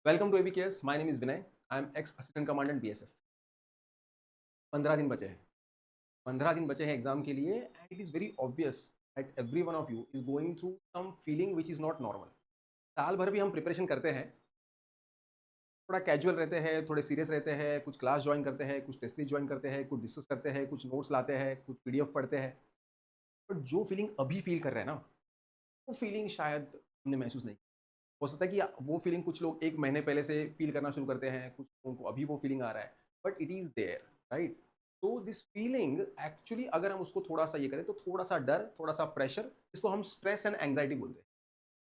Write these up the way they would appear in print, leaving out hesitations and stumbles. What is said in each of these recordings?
Welcome to ABKS. My name is Vinay. I am ex assistant commandant BSF. 15 दिन बचे हैं। 15 दिन बचे हैं एग्जाम के लिए and it is very obvious that every one of you is going through some feeling which is not normal. साल भर भी हम प्रिपरेशन करते हैं, थोड़ा कैजुअल रहते हैं, थोड़े सीरियस रहते हैं, कुछ क्लास ज्वाइन करते हैं, कुछ टेस्ट सीरीज ज्वाइन करते हैं, कुछ डिस्कस करते हैं, कुछ नोट्स लाते हैं, कुछ पीडीएफ पढ़ते हैं। बट जो फीलिंग अभी फील कर रहे हैं ना, वो फीलिंग शायद हमने महसूस नहीं की। हो सकता है कि वो फीलिंग कुछ लोग 1 महीने पहले से फील करना शुरू करते हैं, कुछ लोगों को अभी वो फीलिंग आ रहा है, but it is there, right? तो दिस फीलिंग एक्चुअली अगर हम उसको थोड़ा-सा ये करें तो थोड़ा-सा डर, थोड़ा-सा प्रेशर, इसको हम स्ट्रेस एंड एंग्जायटी बोलते हैं।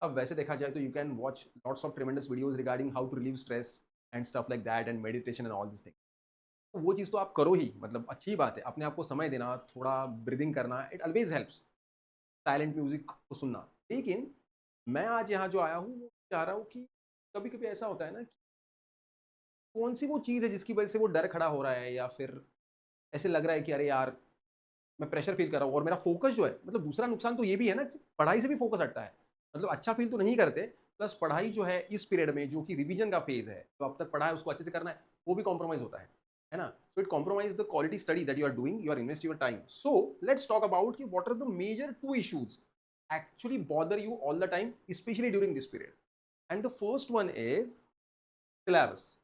अब वैसे देखा जाए तो you can watch lots of tremendous videos regarding how to relieve stress and stuff like that and meditation and all this thing. तो वो चीज़ तो आप करो ही, मतलब अच्छी बात है। अपने आप को समय देना, थोड़ा ब्रीथिंग करना, it always helps. Silent music को सुनना। लेकिन मैं आज यहाँ जो आया हूँ, वो चाह रहा हूँ कि कभी-कभी ऐसा होता है ना, कौन-सी वो चीज़ है जिसकी वज़ह से वो डर खड़ा हो रहा है, या फिर ऐसे लग रहा है कि अरे यार, मैं प्रेशर फ़ील कर रहा हूँ और मेरा फ़ोकस जो है, मतलब दूसरा नुकसान तो ये भी है ना कि पढ़ाई से भी फ़ोकस हटता है। मतलब अच्छा फ़ील तो नहीं करते, प्लस पढ़ाई जो है इस पीरियड में जो कि रिवीजन का फ़ेज़ है, जो अब तक पढ़ा है उसको अच्छे से करना है, वो भी कॉम्प्रोमाइज़ होता है ना? So it compromise the quality study that you are doing, you are invest your time. So let's talk about कि what are the major 2 issues actually bother you all the time, specially during this period. And the first one is syllabus.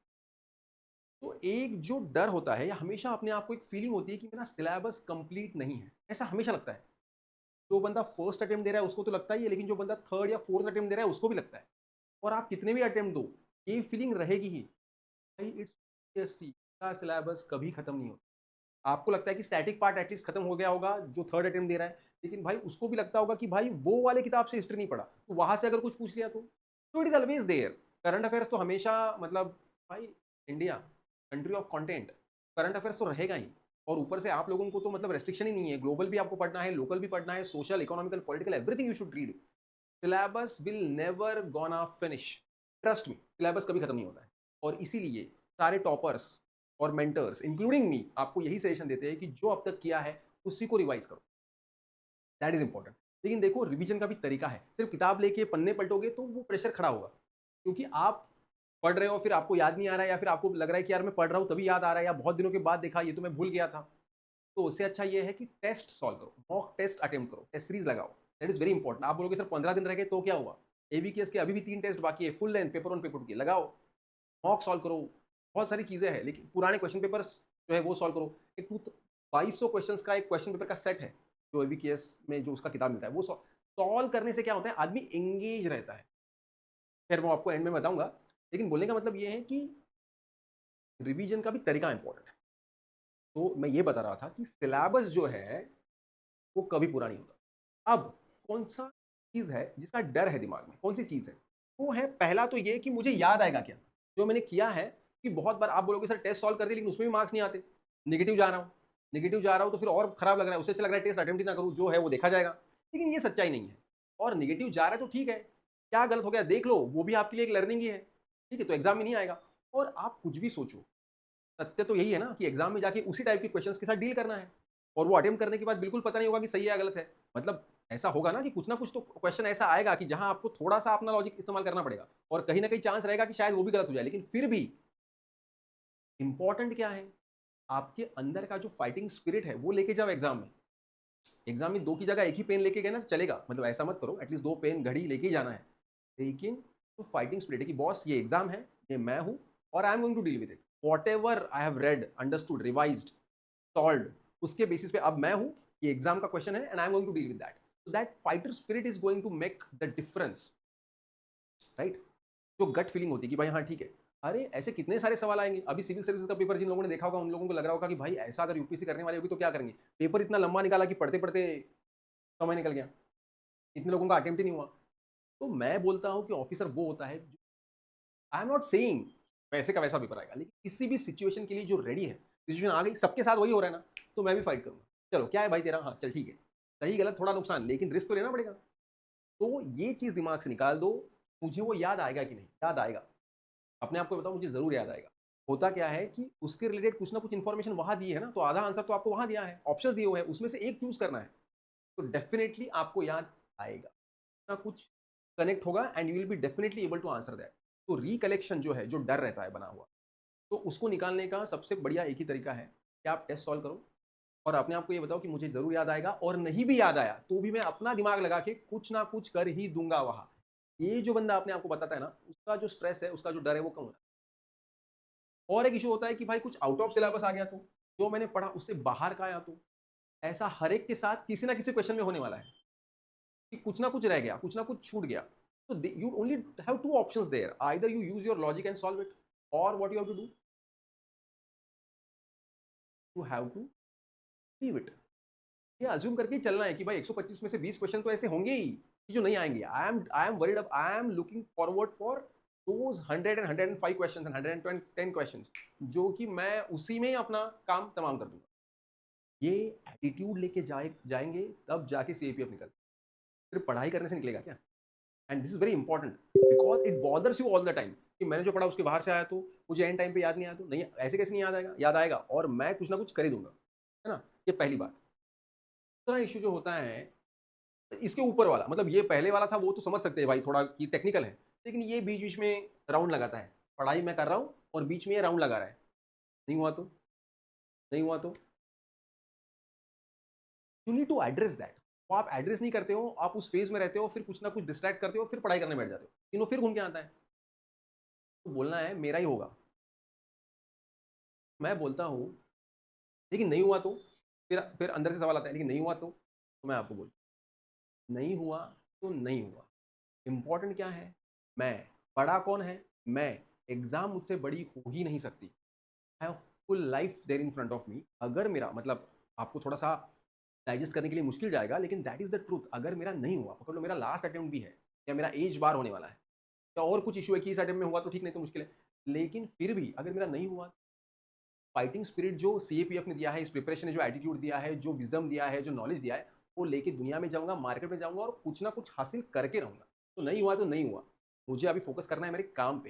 तो एक जो डर होता है, या हमेशा अपने आप को एक फीलिंग होती है कि मेरा सिलेबस कंप्लीट नहीं है, ऐसा हमेशा लगता है। जो बंदा फर्स्ट अटेम्प्ट दे रहा है उसको तो लगता ही है, लेकिन जो बंदा थर्ड या फोर्थ अटेम्प्ट दे रहा है उसको भी लगता है। और आप कितने भी अटेम्प्ट दो, ये फीलिंग रहेगी ही। भाई इट्स सी का सिलेबस कभी खत्म नहीं होता। आपको लगता है कि स्टैटिक पार्ट एटलीस्ट खत्म हो गया होगा जो थर्ड अटेम्प्ट दे रहा है, लेकिन भाई उसको भी लगता होगा कि भाई वो वाले किताब से हिस्ट्री नहीं पढ़ा, तो वहां से अगर कुछ पूछ लिया तो it is always there. Current affairs तो हमेशा, मतलब भाई, India country of content, current affairs तो रहेगा ही। और ऊपर से आप लोगों को तो मतलब रेस्ट्रिक्शन ही नहीं है, ग्लोबल भी आपको पढ़ना है, लोकल भी पढ़ना है, social, economical, political, everything you should read. Syllabus will never gonna finish. Trust me, syllabus कभी खत्म नहीं होता है। और इसीलिए सारे टॉपर्स और मेंटर्स इंक्लूडिंग मी आपको यही सजेशन देते हैं कि जो अब तक किया है उसी को रिवाइज करो। That is important. लेकिन देखो, रिवीजन का भी तरीका है। सिर्फ किताब लेके पन्ने पलटोगे तो वो प्रेशर खड़ा होगा, क्योंकि आप पढ़ रहे हो, फिर आपको याद नहीं आ रहा है, या फिर आपको लग रहा है कि यार मैं पढ़ रहा हूँ तभी याद आ रहा है, या बहुत दिनों के बाद देखा ये तो मैं भूल गया था। तो उससे अच्छा ये है कि टेस्ट सॉल्व करो, मॉक टेस्ट अटेम्प्ट करो, टेस्ट सीरीज लगाओ। That is very important. आप बोलोगे सर 15 दिन रह गए तो क्या हुआ? एबीकेएस के अभी भी 3 टेस्ट बाकी है, फुल लेंथ पेपर 1 पेपर 2 के लगाओ, मॉक सॉल्व करो। बहुत सारी चीजें हैं, लेकिन पुराने क्वेश्चन पेपर्स जो है वो सॉल्व करो। एक 2200 क्वेश्चन का एक क्वेश्चन पेपर का सेट है, जो एबीकेएस में जो उसका किताब मिलता है, वो सॉल्व करने से क्या होता है, आदमी एंगेज रहता है। खैर वो आपको एंड में बताऊंगा। लेकिन बोलने का मतलब ये है कि रिवीजन का भी तरीका इंपॉर्टेंट है। तो मैं ये बता रहा था कि सिलेबस जो है वो कभी पूरा नहीं होता। अब कौन-सा चीज़ है जिसका डर है दिमाग में, कौन-सी चीज़ है? वो है, पहला तो ये कि मुझे याद आएगा क्या? जो मैंने किया है, कि बहुत बार आप बोलोगे सर टेस्ट सॉल्व कर दिए लेकिन उसमें भी मार्क्स नहीं आते। नेगेटिव जा रहा हूँ, नेगेटिव जा रहा हूँ तो फिर और खराब लग रहा है, उससे अच्छा लग रहा है टेस्ट अटेम्प्ट ही ना करूँ, जो है वो देखा जाएगा। लेकिन ये सच्चाई नहीं है। और नेगेटिव जा रहा है तो ठीक है, क्या गलत हो गया देख लो, वो भी आपके लिए एक लर्निंग ही है। ठीक है? तो एग्ज़ाम में नहीं आएगा। और आप कुछ भी सोचो, सत्य तो यही है ना कि एग्जाम में जाके उसी टाइप के क्वेश्चंस के साथ डील करना है। और वो अटेम्प्ट करने के बाद बिल्कुल पता नहीं होगा कि सही है या गलत है। मतलब ऐसा होगा ना कुछ तो क्वेश्चन ऐसा आएगा कि जहां आपको थोड़ा सा अपना लॉजिक इस्तेमाल करना पड़ेगा, और कहीं ना कहीं चांस रहेगा कि शायद वो भी गलत हो जाए, लेकिन फिर भी इंपॉर्टेंट क्या है, आपके अंदर का जो फाइटिंग स्पिरिट है वो लेके जाओ एग्जाम में। एग्जाम में दो की जगह एक ही पेन लेके गए ना तो चलेगा, मतलब ऐसा मत करो, एटलीस्ट दो पेन घड़ी लेके ही जाना है। लेकिन जो फाइटिंग स्पिरिट है कि बॉस ये एग्जाम है, ये मैं हूं, और I am going to deal with it, whatever I have read, understood, revised, solved, उसके बेसिस पे अब मैं हूं, ये एग्जाम का क्वेश्चन है and I am going to deal with that. So that fighter spirit is going to make the difference, right? जो gut feeling होती है कि भाई हाँ ठीक है। अरे ऐसे कितने सारे सवाल आएंगे। अभी सिविल सर्विस का पेपर जिन लोगों ने देखा होगा उन लोगों को लग रहा होगा कि भाई ऐसा अगर यूपीएससी करने वाले होगी तो क्या करेंगे। पेपर इतना लंबा निकाला कि पढ़ते पढ़ते समय निकल गया, इतने लोगों का अटेम्प्ट ही नहीं हुआ। तो मैं बोलता हूँ कि ऑफिसर वो होता है, आई एम नॉट सेइंग वैसे का वैसा पेपर आएगा, लेकिन किसी भी सिचुएशन के लिए जो रेडी है, सिचुएशन आ गई, सबके साथ वही हो रहा है ना, तो मैं भी फाइट करूंगा। चलो क्या है भाई तेरा, हाँ चल ठीक है, सही गलत थोड़ा नुकसान, लेकिन रिस्क तो लेना पड़ेगा। तो ये चीज दिमाग से निकाल दो। मुझे वो याद आएगा कि नहीं, याद आएगा। अपने आप को बताओ, मुझे जरूर याद आएगा। होता क्या है कि उसके रिलेटेड कुछ ना कुछ इन्फॉर्मेशन वहां दी है ना, तो आधा आंसर तो आपको वहां दिया है, ऑप्शन दिए हुए हैं, उसमें से एक चूज करना है। तो डेफिनेटली आपको याद आएगा, ना कुछ कनेक्ट होगा and you will be definitely able to answer that. तो रिकलेक्शन जो है, जो डर रहता है बना हुआ, तो उसको निकालने का सबसे बढ़िया एक ही तरीका है कि आप टेस्ट सॉल्व करो और अपने आप को ये बताओ कि मुझे ज़रूर याद आएगा, और नहीं भी याद आया तो भी मैं अपना दिमाग लगा के कुछ ना कुछ कर ही दूँगा वहाँ। ये जो बंदा अपने आप को बताता है ना, उसका जो स्ट्रेस है, उसका जो डर है वो कम होता है। और एक इश्यू होता है कि भाई कुछ आउट ऑफ सिलेबस आ गया तो, जो मैंने पढ़ा उससे बाहर का आया तो, ऐसा हर एक के साथ किसी ना किसी क्वेश्चन में होने वाला है कि कुछ ना कुछ रह गया, कुछ ना कुछ छूट गया। So you only have two options there. Either you use your logic and solve it, or what you have to do, you have to leave it. ये अज्यूम करके ही चलना है कि भाई 125 में से 20 क्वेश्चन तो ऐसे होंगे ही कि जो नहीं आएंगे। I am worried up, I am looking forward for those 100 and 105 questions and 110 questions, जो कि मैं उसी में ही अपना काम तमाम कर दूंगा। ये एटीट्यूड लेके जाएंगे तब जाके सीएपीएफ निकल, सिर्फ पढ़ाई करने से निकलेगा क्या? And this is very important because it bothers you all the time कि मैंने जो पढ़ा उसके बाहर से आया तो मुझे एंड टाइम पे याद नहीं आया, तो नहीं ऐसे कैसे नहीं याद आएगा? याद आएगा और मैं कुछ ना कुछ कर ही दूंगा, है ना? ये पहली बात। दूसरा इशू जो होता है इसके ऊपर वाला, मतलब ये पहले वाला था वो तो समझ सकते हैं भाई थोड़ा कि टेक्निकल है, लेकिन ये बीच बीच में राउंड लगाता है। पढ़ाई मैं कर रहा हूँ और बीच में ये राउंड लगा रहा है, नहीं हुआ तो, नहीं हुआ तो you need to address that. वो आप एड्रेस नहीं करते हो, आप उस फेज में रहते हो, फिर कुछ ना कुछ डिस्ट्रैक्ट करते हो, फिर पढ़ाई करने बैठ जाते हो, तीनों फिर घूम के आता है। तो बोलना है मेरा ही होगा। मैं बोलता हूँ लेकिन नहीं हुआ तो, फिर अंदर से सवाल आता है लेकिन नहीं हुआ तो मैं आपको बोलूँ नहीं हुआ तो नहीं हुआ। इंपॉर्टेंट क्या है? मैं। बड़ा कौन है? मैं। एग्जाम मुझसे बड़ी हो ही नहीं सकती। I have full life there in front of me. अगर मेरा मतलब आपको थोड़ा सा डाइजेस्ट करने के लिए मुश्किल जाएगा, लेकिन दैट इज द ट्रूथ। अगर मेरा नहीं हुआ, पकड़ लो मेरा लास्ट अटेम्प्ट भी है, या मेरा एज बार होने वाला है, या और कुछ इशू है कि इस अटेम्प्ट में हुआ तो ठीक, नहीं तो मुश्किल है, लेकिन फिर भी अगर मेरा नहीं हुआ, फाइटिंग स्पिरिट जो सीएपीएफ ने दिया है, इस प्रिपरेशन ने जो एटीट्यूड दिया है, जो विजडम दिया है, जो नॉलेज दिया है, वो लेके दुनिया में जाऊंगा, मार्केट में जाऊंगा और कुछ ना कुछ हासिल करके रहूंगा। तो नहीं हुआ तो नहीं हुआ, मुझे अभी फोकस करना है मेरे काम पे।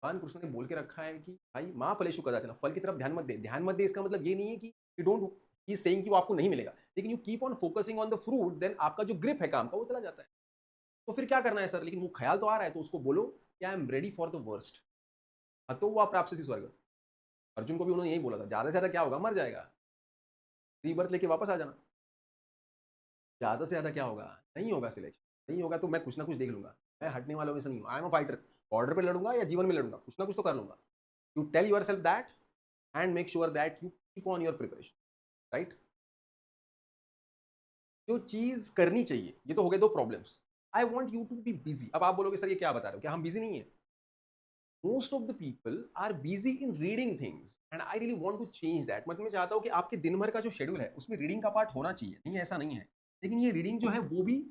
भगवान कृष्ण ने बोल के रखा है कि भाई माँ फलेशु कदाचन, फल की तरफ ध्यान मत दे। ध्यान मत दे इसका मतलब ये नहीं है कि यू डोंट, ही सेइंग कि वो आपको नहीं मिलेगा, लेकिन you keep on focusing on the fruit, then आपका जो ग्रिप है काम का वो चला जाता है। तो फिर क्या करना है सर? लेकिन वो ख्याल तो आ रहा है, तो उसको बोलो कि I am ready for the worst, अतो हुआ प्राप्त स्वर्ग। अर्जुन को भी उन्होंने यही बोला था, ज्यादा से ज्यादा क्या होगा? मर जाएगा, रीबर्थ लेके वापस आ जाना। ज्यादा से ज्यादा क्या होगा? नहीं होगा सिलेक्शन, नहीं होगा तो मैं कुछ ना कुछ देख लूंगा। मैं हटने वालों में से नहीं हूँ। I am a fighter. Border पे लड़ूंगा या जीवन में लड़ूंगा, कुछ ना कुछ तो कर लूंगा। You tell yourself that and make sure that you keep on your preparation, right? जो चीज करनी चाहिए, ये तो हो गए दो problems. I want you to be busy. अब आप बोलोगे सर ये क्या बता रहे हो, क्या हम बिजी नहीं है? Most of the people are busy in reading things and I really want to change that. मतलब मैं चाहता हूँ कि आपके दिन भर का जो शेड्यूल है उसमें रीडिंग का पार्ट होना चाहिए, नहीं ऐसा नहीं है, लेकिन ये रीडिंग जो है वो भी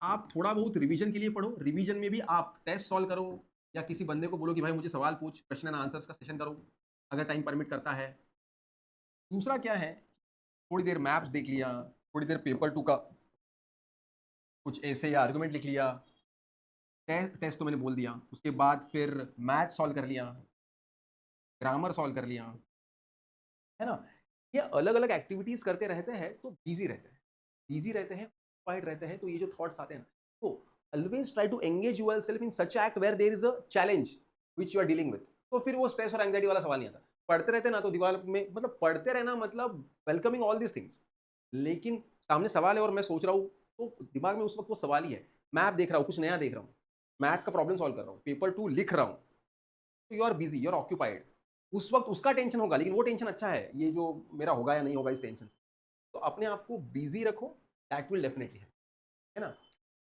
आप थोड़ा बहुत रिवीजन के लिए पढ़ो। रिवीजन में भी आप टेस्ट सॉल्व करो, या किसी बंदे को बोलो कि भाई मुझे सवाल पूछ, क्वेश्चन एंड आंसर्स का सेशन करो अगर टाइम परमिट करता है। दूसरा क्या है, थोड़ी देर मैप्स देख लिया, थोड़ी देर पेपर टू का कुछ ऐसे या आर्गुमेंट लिख लिया। टेस्ट तो मैंने बोल दिया, उसके बाद फिर मैथ सॉल्व कर लिया, ग्रामर सॉल्व कर लिया, है ना? ये अलग अलग एक्टिविटीज करते रहते हैं तो बिजी रहते हैं, बिजी रहते हैं, ऑक्युपाइड रहते हैं, तो ये जो थॉट्स आते हैं ना, तो always try to engage yourself in such act where there is a challenge which you are dealing with. तो फिर वो स्ट्रेस और एंग्जाइटी वाला सवाल नहीं आता। पढ़ते रहते ना तो दीवार में, मतलब पढ़ते रहना मतलब वेलकमिंग ऑल दिस थिंग्स, लेकिन सामने सवाल है और मैं सोच रहा हूँ, तो दिमाग में उस वक्त वो सवाल ही है। मैप देख रहा हूँ, कुछ नया देख रहा हूँ, मैथ्स का प्रॉब्लम सॉल्व कर रहा हूँ, पेपर टू लिख रहा हूँ, तो you are busy, you are occupied. उस वक्त उसका टेंशन होगा, लेकिन वो टेंशन अच्छा है, ये जो मेरा होगा या नहीं होगा इस टेंशन से। तो अपने आप को बिजी रखो, दैट विल डेफिनेटली है ना?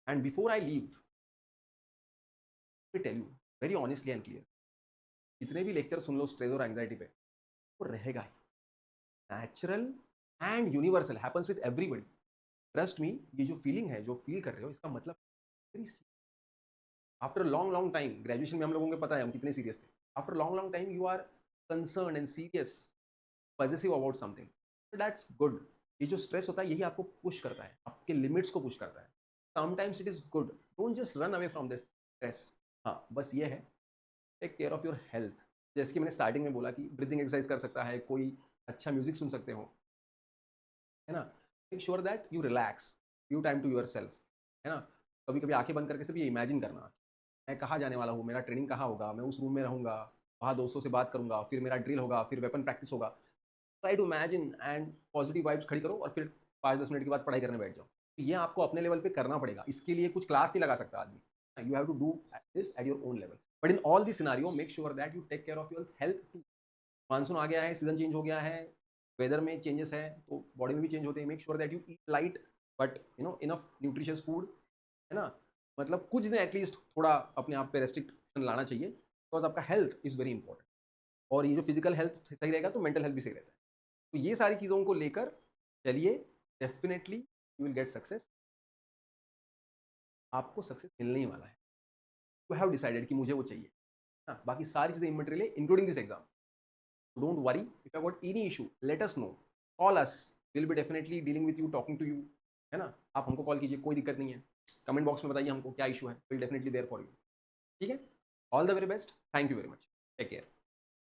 And before I leave tell you very honestly and clear, जितने भी लेक्चर सुन लो स्ट्रेस और एंग्जाइटी पे, वो रहेगा ही, natural and universal, happens with everybody. Trust me, ये जो फीलिंग है, जो फील कर रहे हो, इसका मतलब after long long time, graduation में हम लोगों को पता है हम कितने सीरियस थे, after long long time you are concern and serious, positive about something, that's good. ये जो स्ट्रेस होता है यही आपको पुश करता है, आपके लिमिट्स को पुश करता है। Sometimes it is good, don't just run away from this stress. हाँ बस ये है, take care of your health. जैसे कि मैंने स्टार्टिंग में बोला कि ब्रीदिंग एक्सरसाइज कर सकता है कोई, अच्छा म्यूजिक सुन सकते हो, है ना? Make sure that you relax, give time to yourself, है ना? कभी कभी आंखें बंद करके सिर्फ ये इमेजिन करना मैं कहाँ जाने वाला हूँ, मेरा ट्रेनिंग कहाँ होगा, मैं उस रूम में रहूँगा, वहाँ दोस्तों से बात करूँगा, फिर मेरा ड्रिल होगा, फिर वेपन प्रैक्टिस होगा। Try to imagine and positive vibes खड़ी करो और फिर 5-10 मिनट के बाद पढ़ाई करने बैठ जाओ। तो ये आपको अपने लेवल पे करना पड़ेगा। इसके लिए कुछ क्लास नहीं लगा सकता आदमी। You have to do this at your own level. But in all this scenario make sure that you take care of your health too. Monsoon आ गया है, सीजन चेंज हो गया है, वेदर में चेंजेस है, तो बॉडी में भी चेंज होते हैं। Make sure that you eat light but enough nutritious food, है ना? मतलब कुछ दिन एटलीस्ट थोड़ा अपने आप पे रेस्ट्रिक्शन लाना चाहिए, बिकॉज आपका हेल्थ इज़ वेरी इंपॉर्टेंट। और ये जो फिजिकल हेल्थ सही रहेगा तो मेंटल हेल्थ भी सही रहता है। तो ये सारी चीज़ों को लेकर चलिए, definitely you will get success. आपको सक्सेस मिलने ही वाला है। यू हैव डिसाइडेड कि मुझे वो चाहिए। हाँ, बाकी सारी चीज़ें इमेटेरियल है, including this exam. Don't worry, if you got any issue let us know, call us, will be definitely dealing with you, talking to you, है ना? आप हमको कॉल कीजिए, कोई दिक्कत नहीं है। कमेंट बॉक्स में बताइए हमको क्या इशू है, will definitely there for you. ठीक है? All the very best, thank you very much, take care.